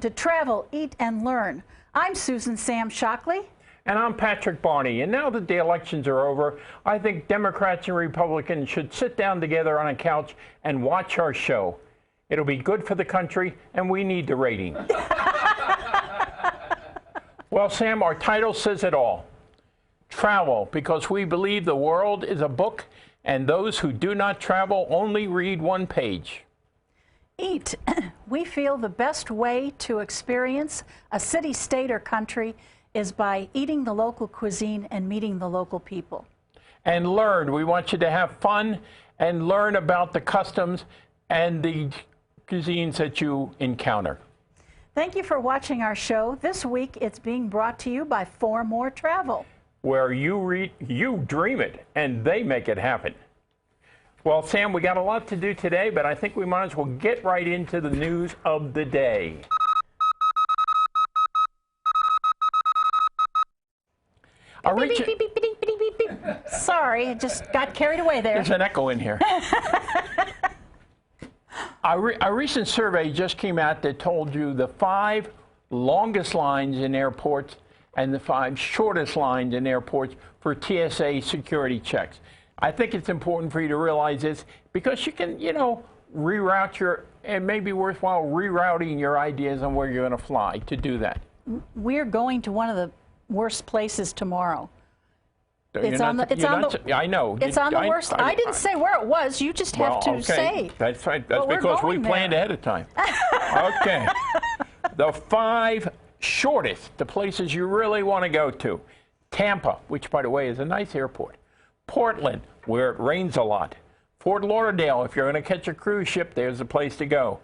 to travel, eat, and learn. I'm Susan Sam Shockley. And I'm Patrick Barney. And now that the elections are over, I think Democrats and Republicans should sit down together on a couch and watch our show. It'll be good for the country, and we need the rating. Well, Sam, our title says it all. Travel, because we believe the world is a book, and those who do not travel only read one page. Eat. We feel the best way to experience a city, state, or country is by eating the local cuisine and meeting the local people. And learn. We want you to have fun and learn about the customs and the cuisines that you encounter. Thank you for watching our show. This week it's being brought to you by 4 More Travel, where you dream it and they make it happen. Well, Sam, we got a lot to do today, but I think we might as well get right into the news of the day. Beep, beep, beep, beep, beep, beep, beep. Sorry, I just got carried away there. There's an echo in here. A recent survey just came out that told you the 5 longest lines in airports and the 5 shortest lines in airports for TSA security checks. I think it's important for you to realize this because you can, reroute it may be worthwhile rerouting your ideas on where you're going to fly to do that. We're going to one of the worst places tomorrow. I know. It's on the worst. I didn't say where it was. You just have to say. That's right. That's because we planned ahead of time. Okay. The 5 shortest, the places you really want to go to. Tampa, which, by the way, is a nice airport. Portland, where it rains a lot. Fort Lauderdale, if you're going to catch a cruise ship, there's a place to go.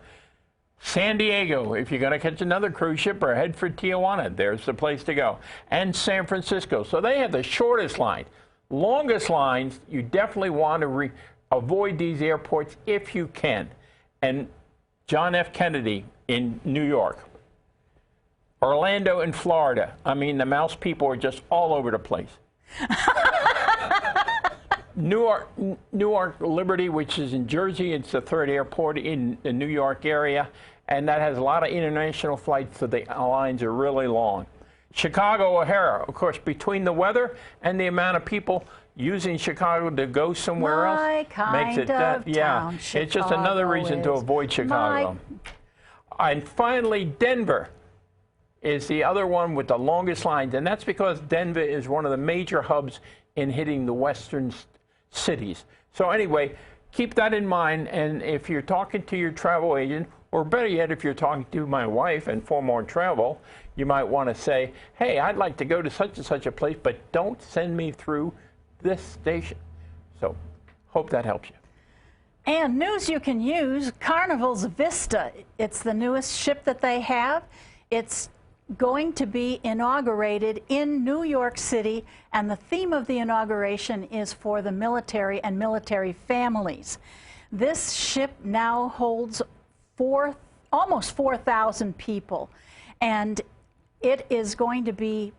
San Diego, if you're going to catch another cruise ship or head for Tijuana, there's the place to go. And San Francisco. So they have the shortest line. Longest lines, you definitely want to avoid these airports if you can. And John F. Kennedy in New York. Orlando in Florida. I mean, the mouse people are just all over the place. Newark Liberty, which is in Jersey, it's the 3rd airport in the New York area, and that has a lot of international flights, so the lines are really long. Chicago O'Hare, of course, between the weather and the amount of people using Chicago to go somewhere else makes it town, it's just another reason to avoid Chicago. And finally, Denver is the other one with the longest lines, and that's because Denver is one of the major hubs in hitting the western cities. So anyway, keep that in mind, and if you're talking to your travel agent, or better yet, if you're talking to my wife and 4 More Travel, you might want to say, hey, I'd like to go to such and such a place, but don't send me through this station. So hope that helps you. And news you can use, Carnival's Vista. It's the newest ship that they have. It's going to be inaugurated in New York City, and the theme of the inauguration is for the military and military families. This ship now holds almost 4,000 people, and it is going to be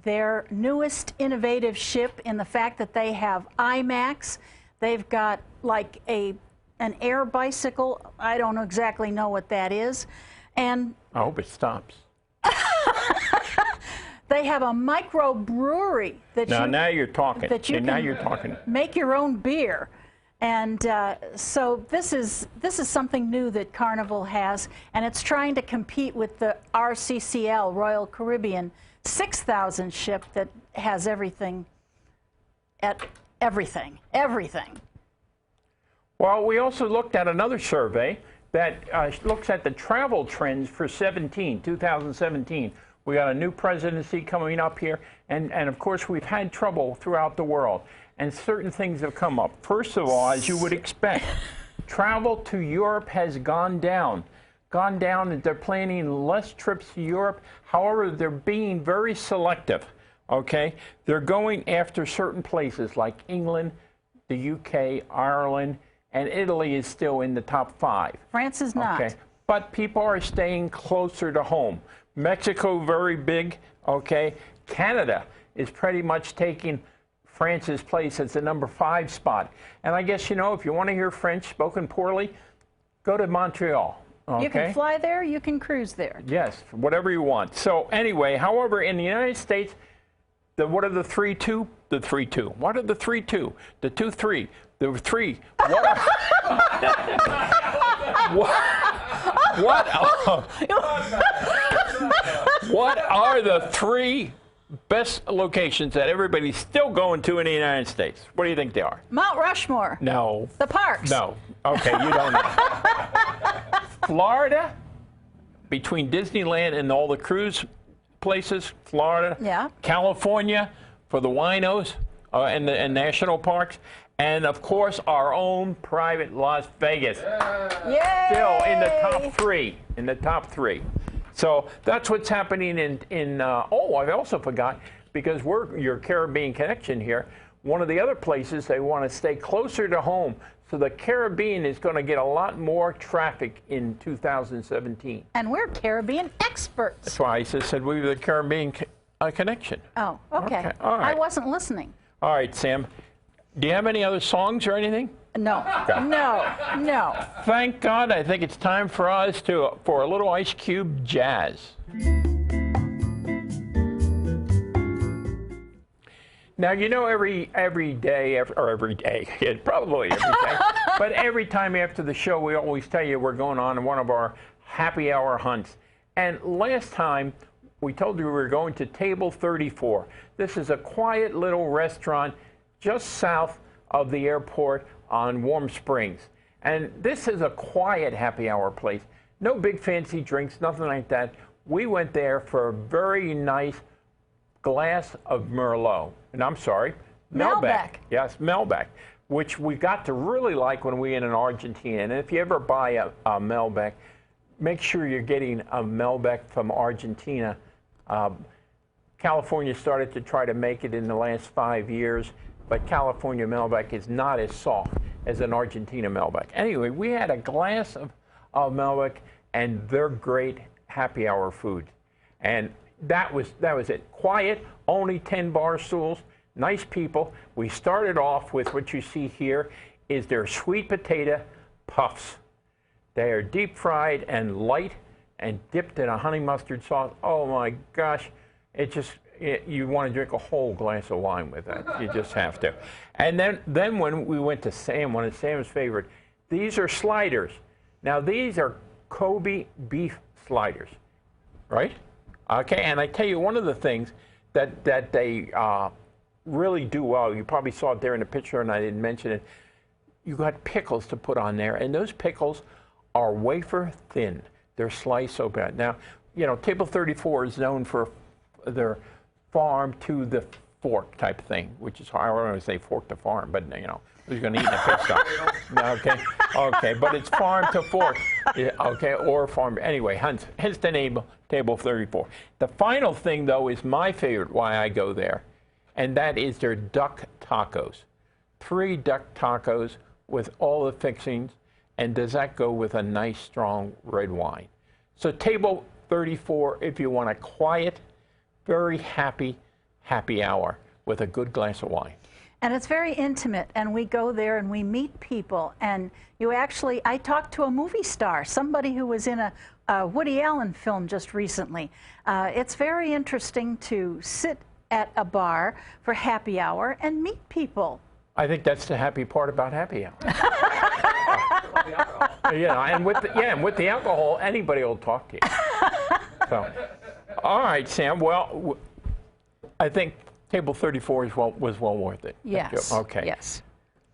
their newest innovative ship in the fact that they have IMAX. They've got like an air bicycle. I don't exactly know what that is. And I hope it stops. They have a microbrewery that now you're talking. Now you're talking. Make your own beer, and so this is something new that Carnival has, and it's trying to compete with the RCCL Royal Caribbean 6,000 ship that has everything. Well, we also looked at another survey that looks at the travel trends for 2017. We got a new presidency coming up here, and of course we've had trouble throughout the world, and certain things have come up. First of all, as you would expect, travel to Europe has gone down. And they're planning less trips to Europe. However, they're being very selective, okay? They're going after certain places like England, the UK, Ireland, and Italy is still in the top 5. France is not. Okay. But people are staying closer to home. Mexico, very big, okay? Canada is pretty much taking France's place as the number 5 spot. And I guess, if you want to hear French spoken poorly, go to Montreal, Okay. You can fly there, you can cruise there. Yes, whatever you want. So anyway, however, in the United States, what are the 3-2? The 3-2. What are the 3-2? The 2-3. The 3. What are, what are the 3 best locations that everybody's still going to in the United States? What do you think they are? Mount Rushmore. No. The parks. No. Okay, you don't know. Florida, between Disneyland and all the cruise places, Florida. Yeah. California for the winos and national parks. And, of course, our own private Las Vegas. Yay! Still in the top 3. In the top 3. So that's what's happening oh, I also forgot, because we're your Caribbean connection here, one of the other places they want to stay closer to home. So the Caribbean is going to get a lot more traffic in 2017. And we're Caribbean experts. That's why I just said we were the Caribbean connection. Oh, okay. All right. I wasn't listening. All right, Sam. Do you have any other songs or anything? No, no, no. Thank God. I think it's time for us for a little Ice Cube jazz. Now, you know, every day, probably every day, but every time after the show, we always tell you we're going on one of our happy hour hunts. And last time, we told you we were going to Table 34. This is a quiet little restaurant just south of the airport on Warm Springs. And this is a quiet happy hour place. No big fancy drinks, nothing like that. We went there for a very nice glass of Merlot. And I'm sorry, Malbec. Yes, Malbec, which we got to really like when we were in Argentina. And if you ever buy a Malbec, make sure you're getting a Malbec from Argentina. California started to try to make it in the last 5 years, but California Malbec is not as soft as an Argentina Malbec. Anyway, we had a glass of Malbec, and they're great happy hour food. And that was it. Quiet, only 10 bar stools, nice people. We started off with what you see here is their sweet potato puffs. They are deep fried and light and dipped in a honey mustard sauce. Oh my gosh, you want to drink a whole glass of wine with that. You just have to. And then when we went to Sam, one of Sam's favorite, these are sliders. Now these are Kobe beef sliders, right? Okay, and I tell you one of the things that they really do well, you probably saw it there in the picture and I didn't mention it, you got pickles to put on there, and those pickles are wafer thin. They're sliced so bad. Now, you know, Table 34 is known for their farm to the fork type thing, which is, I don't want to say fork to farm, but you know, who's going to eat in a pigsty? Okay, but it's farm to fork, okay, or farm. Anyway, hence the name Table 34. The final thing, though, is my favorite, why I go there, and that is their duck tacos. 3 duck tacos with all the fixings, and does that go with a nice, strong red wine? So Table 34, if you want a quiet, very happy hour with a good glass of wine. And it's very intimate, and we go there and we meet people, and I talked to a movie star, somebody who was in a Woody Allen film just recently. It's very interesting to sit at a bar for happy hour and meet people. I think that's the happy part about happy hour. And with the alcohol, anybody will talk to you. So, all right, Sam. Well, I think Table 34 was well worth it. Yes. Okay. Yes.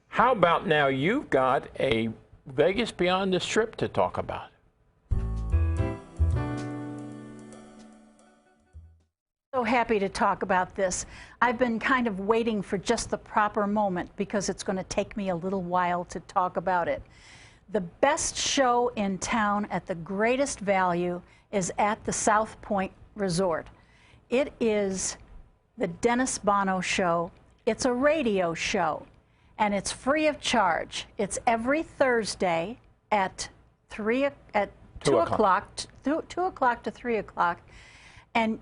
How about now? You've got a Vegas Beyond the Strip to talk about. So happy to talk about this. I've been kind of waiting for just the proper moment because it's going to take me a little while to talk about it. The best show in town at the greatest value is at the South Point Resort. It is the Dennis Bono Show. It's a radio show, and it's free of charge. It's every Thursday at 2 o'clock to 3 o'clock, and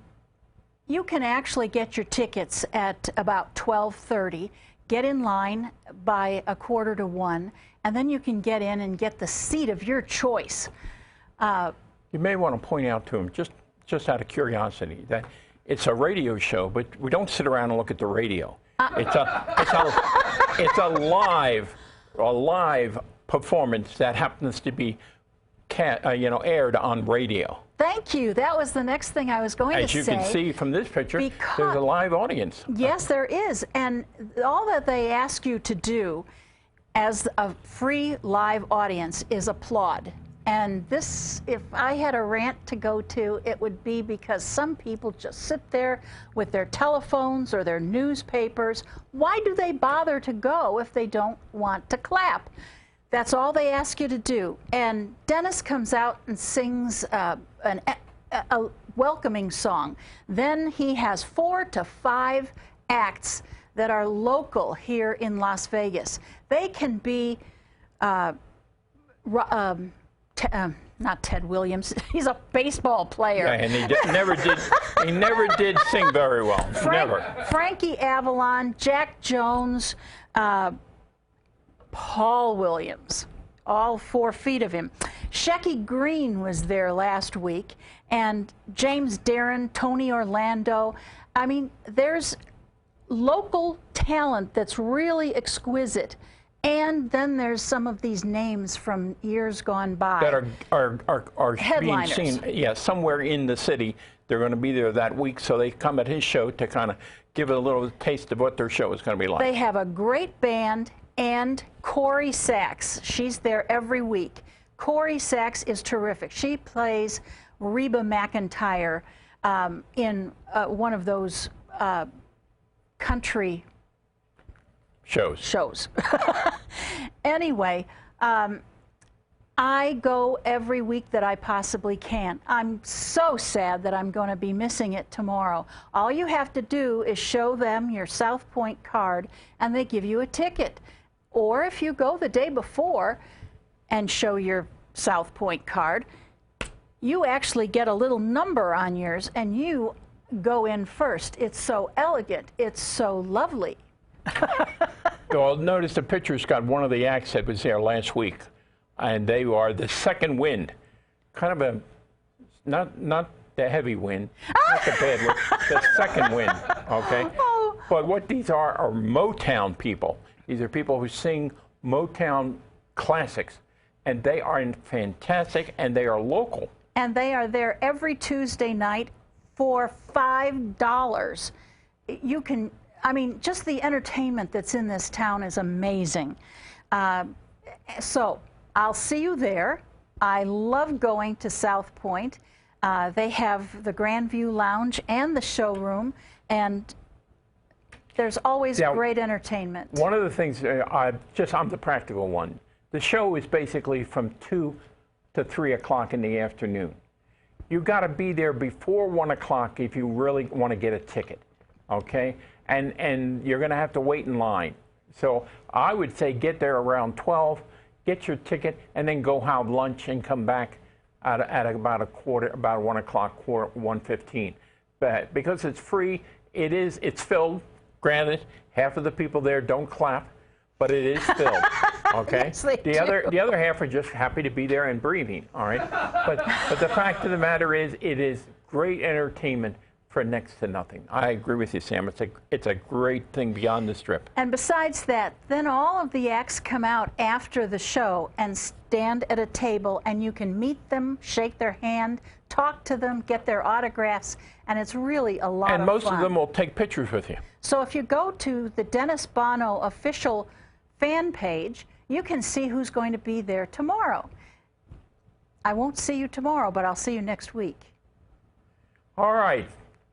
you can actually get your tickets at about 12:30, get in line by 1:45, and then you can get in and get the seat of your choice. You may want to point out to them, just out of curiosity, that it's a radio show, but we don't sit around and look at the radio. It's a live performance that happens to be aired on radio. Thank you. That was the next thing I was going to say. As you can see from this picture, there's a live audience. Yes, there is. And all that they ask you to do as a free live audience is applaud. And this, if I had a rant to go to, it would be because some people just sit there with their telephones or their newspapers. Why do they bother to go if they don't want to clap? That's all they ask you to do. And Dennis comes out and sings a welcoming song. Then he has 4 to 5 acts that are local here in Las Vegas. They can be not Ted Williams. He's a baseball player. Yeah, and he never did sing very well. Never. Frankie Avalon, Jack Jones, Paul Williams, all 4 feet of him. Shecky Green was there last week, and James Darren, Tony Orlando. I mean, there's local talent that's really exquisite. And then there's some of these names from years gone by that are being seen, somewhere in the city. They're going to be there that week, so they come at his show to kind of give it a little taste of what their show is going to be like. They have a great band, and Corey Sachs. She's there every week. Corey Sachs is terrific. She plays Reba McEntire in one of those country shows. Anyway, I go every week that I possibly can. I'm so sad that I'm going to be missing it tomorrow. All you have to do is show them your South Point card, and they give you a ticket. Or if you go the day before and show your South Point card, you actually get a little number on yours, and you go in first. It's so elegant. It's so lovely. Well, notice the picture's got one of the acts that was there last week, and they are the Second Wind. Kind of a, not the heavy wind, not the bad wind, the second wind, okay? Oh. But what these are Motown people. These are people who sing Motown classics, and they are fantastic, and they are local. And they are there every Tuesday night for $5. You can, I mean, just the entertainment that's in this town is amazing. So I'll see you there. I love going to South Point. They have the Grandview Lounge and the showroom, and there's always great entertainment. One of the things, I'm the practical one. The show is basically from 2 to 3 o'clock in the afternoon. You've got to be there before 1 o'clock if you really want to get a ticket, okay? And you're going to have to wait in line. So I would say get there around 12, get your ticket, and then go have lunch and come back at about 1 o'clock, 1:15. But because it's free, it's filled. Granted, half of the people there don't clap, but it is filled. Okay. Yes, they the other half are just happy to be there and breathing. All right. But the fact of the matter is, it is great entertainment for next to nothing. I agree with you, Sam. It's a great thing beyond the Strip. And besides that, then all of the acts come out after the show and stand at a table, and you can meet them, shake their hand, talk to them, get their autographs, and it's really a lot of fun. And most of them will take pictures with you. So if you go to the Dennis Bono official fan page, you can see who's going to be there tomorrow. I won't see you tomorrow, but I'll see you next week. All right.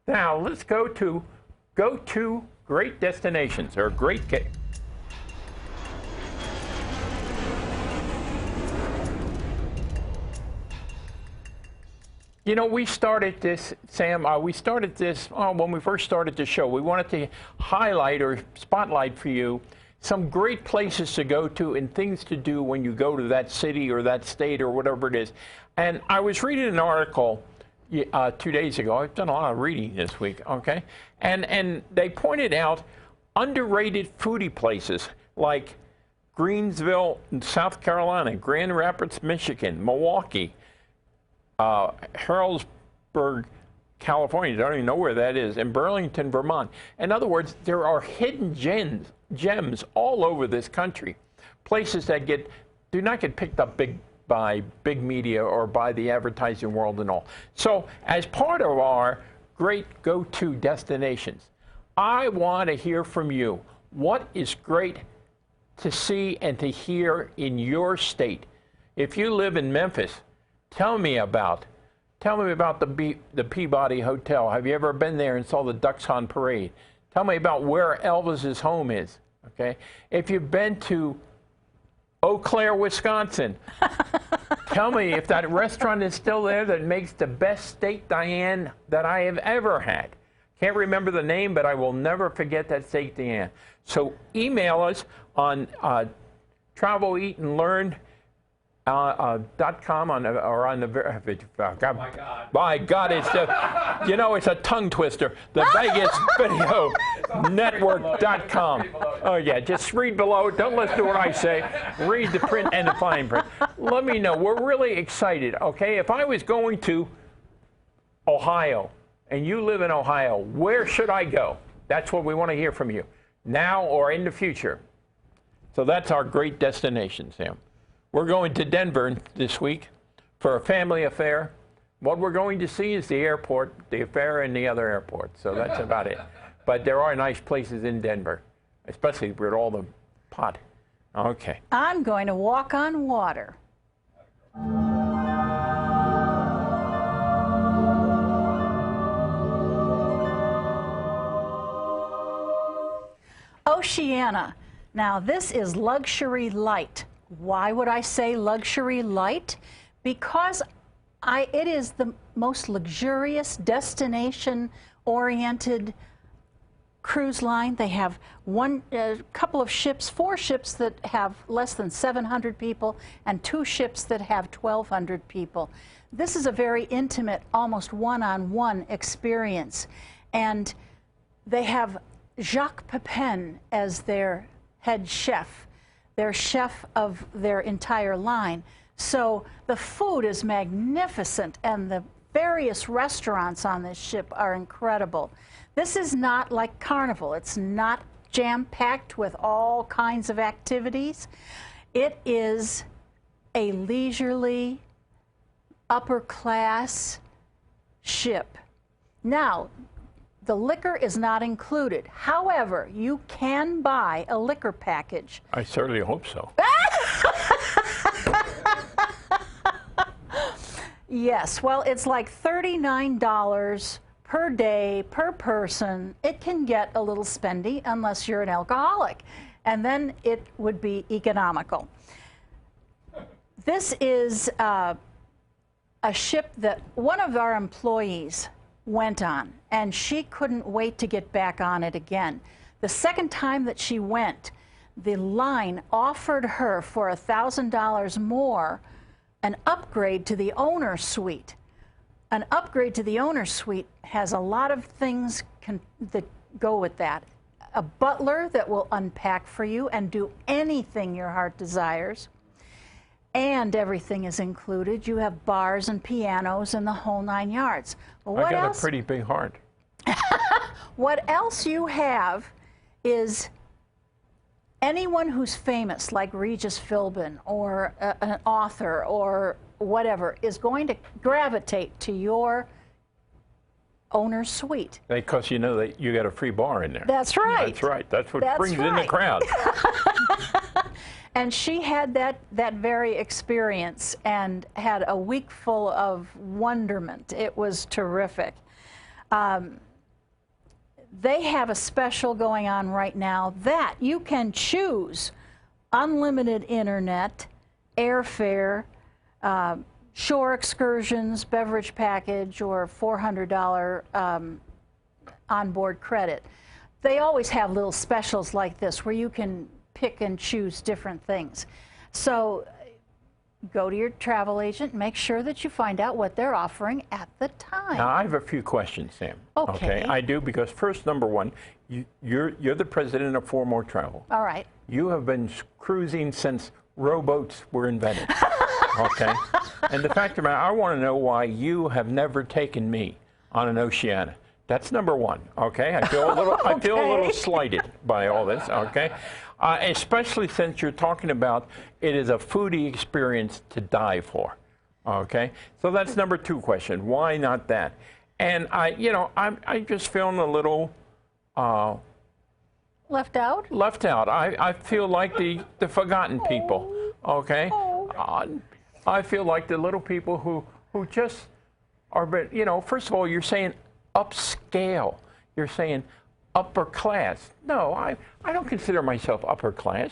Now, let's go to great destinations, or great... You know, we started this, Sam, when we first started the show. We wanted to highlight or spotlight for you some great places to go to and things to do when you go to that city or that state or whatever it is. And I was reading an article 2 days ago. I've done a lot of reading this week, okay? And they pointed out underrated foodie places like Greensville, South Carolina, Grand Rapids, Michigan, Milwaukee, Harrisburg, California. You don't even know where that is. In Burlington, Vermont. In other words, there are hidden gems all over this country. Places that do not get picked up by big media or by the advertising world and all. So as part of our great go-to destinations, I want to hear from you. What is great to see and to hear in your state? If you live in Memphis, tell me about the Peabody Hotel. Have you ever been there and saw the Ducks on Parade? Tell me about where Elvis's home is. Okay? If you've been to Eau Claire, Wisconsin, tell me if that restaurant is still there that makes the best steak Diane that I have ever had. Can't remember the name, but I will never forget that steak Diane. So email us on traveleatandlearn.com or on the by God, it's it's a tongue twister. The Vegas Video Network.com. Oh yeah, just read below. Don't listen to what I say. Read the print and the fine print. Let me know. We're really excited. Okay, if I was going to Ohio and you live in Ohio, where should I go? That's what we want to hear from you, now or in the future. So that's our great destination, Sam. We're going to Denver this week for a family affair. What we're going to see is the airport, the affair, and the other airport. So that's about it. But there are nice places in Denver, especially with all the pot. Okay. I'm going to walk on water. Oceana. Now, this is luxury light. Why would I say luxury light? Because it is the most luxurious destination-oriented cruise line. They have couple of ships, 4 ships that have less than 700 people and 2 ships that have 1,200 people. This is a very intimate, almost one-on-one experience. And they have Jacques Pepin as their head chef. They're chef of their entire line. So the food is magnificent, and the various restaurants on this ship are incredible. This is not like Carnival. It's not jam-packed with all kinds of activities. It is a leisurely, upper-class ship. Now, the liquor is not included. However, you can buy a liquor package. I certainly hope so. Yes, well, it's like $39 per day, per person. It can get a little spendy unless you're an alcoholic, and then it would be economical. This is a ship that one of our employees went on, and she couldn't wait to get back on it again. The second time that she went, the line offered her for $1,000 more an upgrade to the owner suite. An upgrade to the owner suite has a lot of things that go with that. A butler that will unpack for you and do anything your heart desires. And everything is included. You have bars and pianos and the whole 9 yards. Well, I got a pretty big heart. What else you have is anyone who's famous, like Regis Philbin or an author or whatever, is going to gravitate to your owner's suite. Because you know that you got a free bar in there. That's right. That's right. That's what brings in the crowd. And she had that very experience and had a week full of wonderment. It was terrific. They have a special going on right now that you can choose unlimited internet, airfare, shore excursions, beverage package, or $400 onboard credit. They always have little specials like this where you can pick and choose different things. So go to your travel agent, make sure that you find out what they're offering at the time. Now, I have a few questions, Sam. Okay. I do, because first, number one, you're the president of 4 More Travel. All right. You have been cruising since rowboats were invented. Okay. And the fact of the matter, I want to know why you have never taken me on an Oceania. That's number one, okay? I feel a little, I feel a little slighted by all this, okay? Especially since you're talking about it is a foodie experience to die for, okay? So that's number two question. Why not that? And I'm just feeling a little left out. Left out. I feel like the forgotten people, okay? I feel like the little people who just are, first of all, you're saying upscale. You're saying upper class. No, I don't consider myself upper class.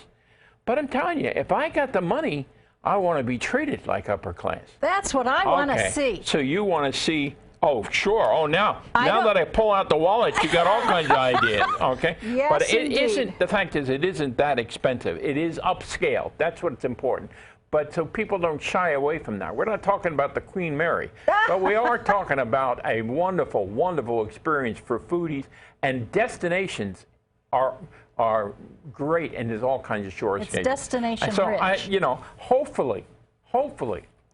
But I'm telling you, if I got the money, I want to be treated like upper class. That's what I want to see. So you want to see, oh, sure. Oh, now that I pull out the wallet, you got all kinds of ideas, okay? Yes, but it indeed. isn't, the fact is, it isn't that expensive. It is upscale. That's what's important. But so people don't shy away from that. We're not talking about the Queen Mary, but we are talking about a wonderful, wonderful experience for foodies, and destinations are great, and there's all kinds of shore It's escapes. destination so rich. hopefully,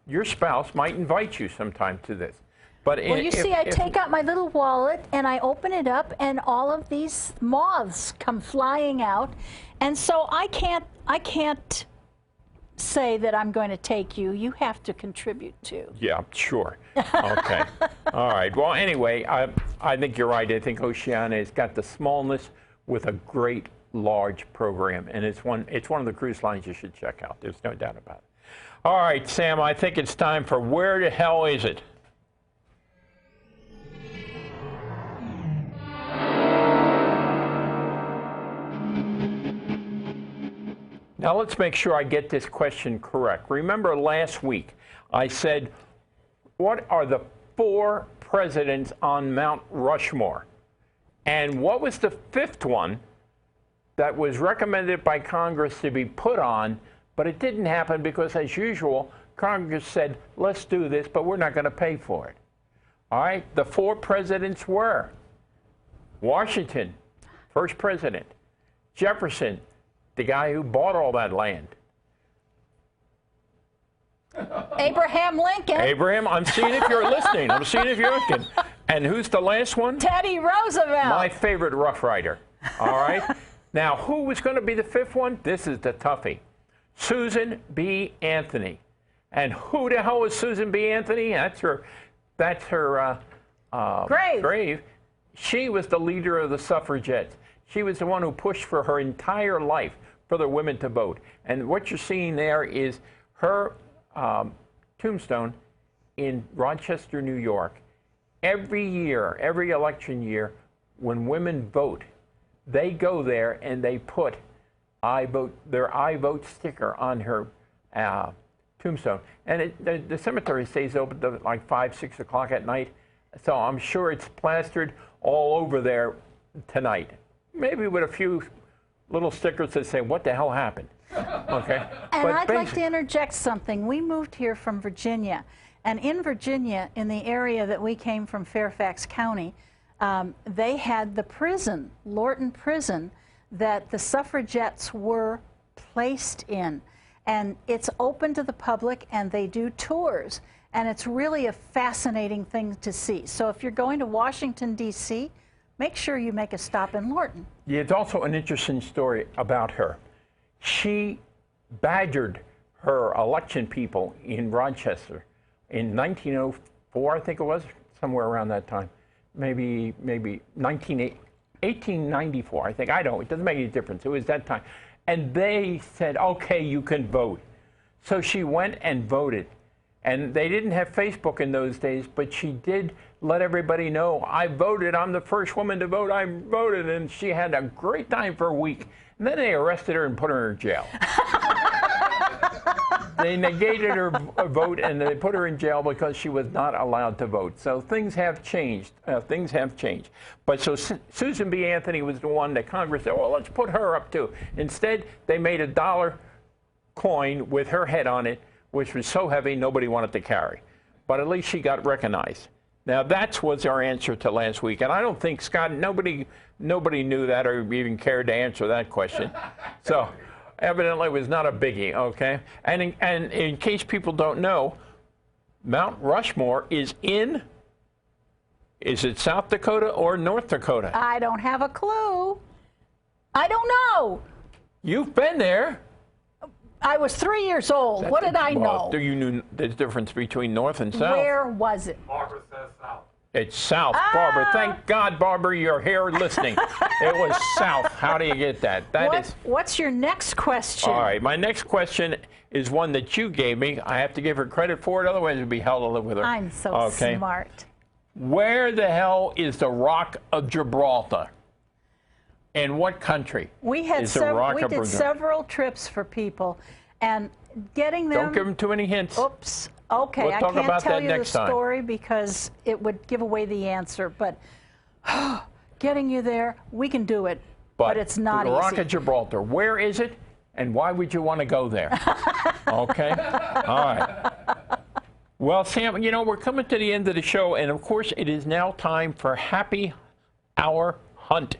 your spouse might invite you sometime to this. But well, you see, I take out my little wallet and I open it up, and all of these moths come flying out, and so I can't say that I'm going to take you. You have to contribute too. Yeah, sure. Okay. All right. Well, anyway, I think you're right. I think Oceania has got the smallness with a great large program, and it's one of the cruise lines you should check out. There's no doubt about it. All right, Sam, I think it's time for Where the Hell Is It? Now let's make sure I get this question correct. Remember last week I said, what are the 4 presidents on Mount Rushmore? And what was the 5th one that was recommended by Congress to be put on, but it didn't happen because, as usual, Congress said, let's do this, but we're not going to pay for it. All right? The 4 presidents were Washington, first president; Jefferson, the guy who bought all that land; Abraham Lincoln. Abraham, I'm seeing if you're listening. I'm seeing if you're listening. And who's the last one? Teddy Roosevelt. My favorite Rough Rider. All right? Now, who was going to be the 5th one? This is the toughie. Susan B. Anthony. And who the hell was Susan B. Anthony? That's her grave. She was the leader of the suffragettes. She was the one who pushed for her entire life for the women to vote. And what you're seeing there is her tombstone in Rochester, New York. Every year, every election year, when women vote, they go there and they put their I vote sticker on her tombstone. And the cemetery stays open to like 5, 6 o'clock at night. So I'm sure it's plastered all over there tonight. Maybe with a few little stickers that say, what the hell happened? Okay. And I'd like to interject something. We moved here from Virginia. And in Virginia, in the area that we came from, Fairfax County, they had the prison, Lorton Prison, that the suffragettes were placed in. And it's open to the public, and they do tours. And it's really a fascinating thing to see. So if you're going to Washington, D.C., make sure you make a stop in Lorton. Yeah, it's also an interesting story about her. She badgered her election people in Rochester in 1904, I think it was, somewhere around that time. Maybe 1894, I think. I don't. It doesn't make any difference. It was that time. And they said, okay, you can vote. So she went and voted. And they didn't have Facebook in those days, but she did let everybody know, I voted. I'm the first woman to vote. I voted. And she had a great time for a week. And then they arrested her and put her in jail. They negated her vote, and they put her in jail because she was not allowed to vote. So things have changed. Things have changed. But so Susan B. Anthony was the one that Congress said, well, let's put her up too. Instead, they made a $1 coin with her head on it, which was so heavy nobody wanted to carry. But at least she got recognized. Now, that was our answer to last week. And I don't think, Scott, nobody knew that or even cared to answer that question. So evidently it was not a biggie, okay? And in case people don't know, Mount Rushmore is in, is it South Dakota or North Dakota? I don't have a clue. I don't know. You've been there. I was 3 years old. What did I know? Do you knew the difference between North and South? Where was it? Barbara says south. It's South, Barbara. Thank God, Barbara, you're here listening. It was South. How do you get that? What's your next question? All right, my next question is one that you gave me. I have to give her credit for it, otherwise it'd be hell to live with her. I'm so smart. Where the hell is the Rock of Gibraltar? In what country? We did several trips for people, and getting them. Don't give them too many hints. Oops. Okay, We'll I talk can't about tell that you next the time. story because it would give away the answer. But getting you there, we can do it. But it's not the easy. Rock of Gibraltar. Where is it, and why would you want to go there? Okay. All right. Well, Sam, you know, we're coming to the end of the show, and of course, it is now time for Happy Hour Hunt.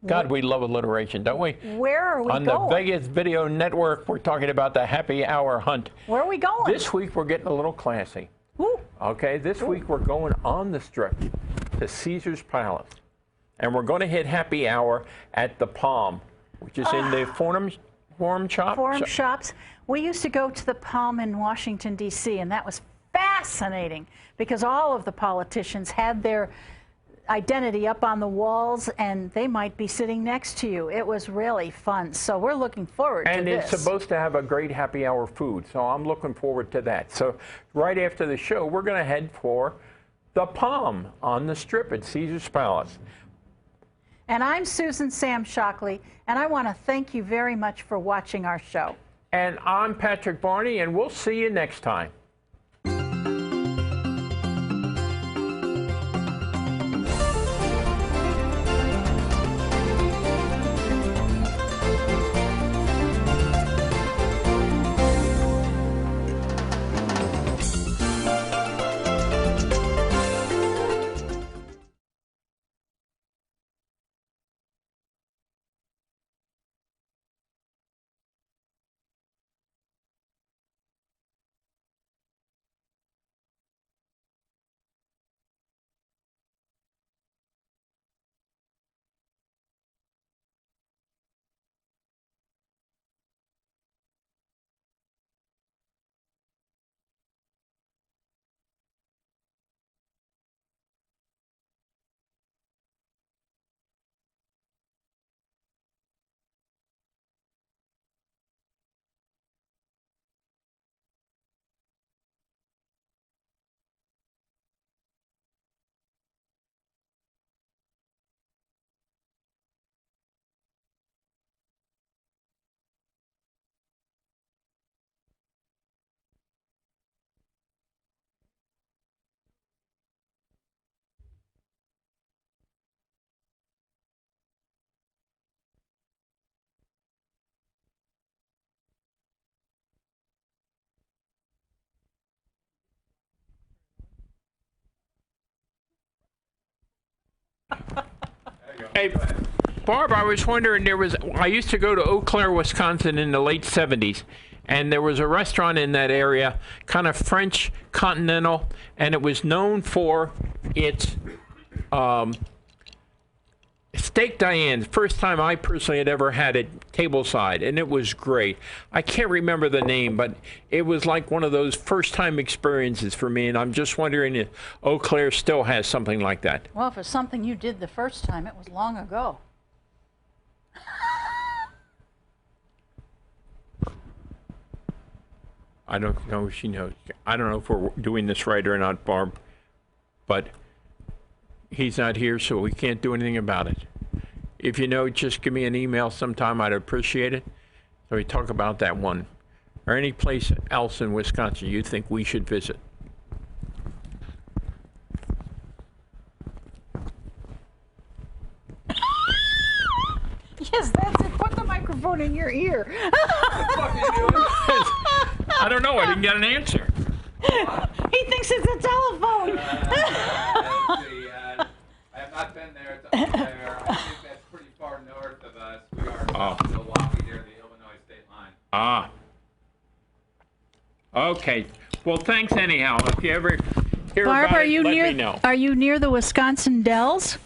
God, we love alliteration, don't we? Where are we going? On the Vegas Video Network, we're talking about the Happy Hour Hunt. Where are we going? This week, we're getting a little classy. Ooh. Okay, this week, we're going on the Strip to Caesar's Palace. And we're going to hit Happy Hour at the Palm, which is in the Forum Shop. Forum Shops. We used to go to the Palm in Washington, D.C., and that was fascinating because all of the politicians had their identity up on the walls, and they might be sitting next to you. It was really fun. So we're looking forward to this. And it's supposed to have a great happy hour food, so I'm looking forward to that. So right after the show, we're going to head for the Palm on the Strip at Caesar's Palace. And I'm Susan Sam Shockley, and I want to thank you very much for watching our show. And I'm Patrick Barney, and we'll see you next time. Hey, Barb, I was wondering, I used to go to Eau Claire, Wisconsin in the late 70s, and there was a restaurant in that area, kind of French continental, and it was known for its steak Diane. First time I personally had ever had it tableside, and it was great. I can't remember the name, but it was like one of those first-time experiences for me, and I'm just wondering if Eau Claire still has something like that. Well, if it's something you did the first time, it was long ago. I don't know if she knows. I don't know if we're doing this right or not, Barb, but he's not here, so we can't do anything about it. If you know, just give me an email sometime. I'd appreciate it. So we talk about that one. Or any place else in Wisconsin you think we should visit. Yes, that's it. Put the microphone in your ear. I don't know. I didn't get an answer. He thinks it's a telephone. I have not been there to Eau Claire. I think that's pretty far north of us. We are south of Milwaukee, near the Illinois state line. Ah. Okay. Well, thanks anyhow. If you ever hear Barb, about are it, you let near? me know. Are you near the Wisconsin Dells?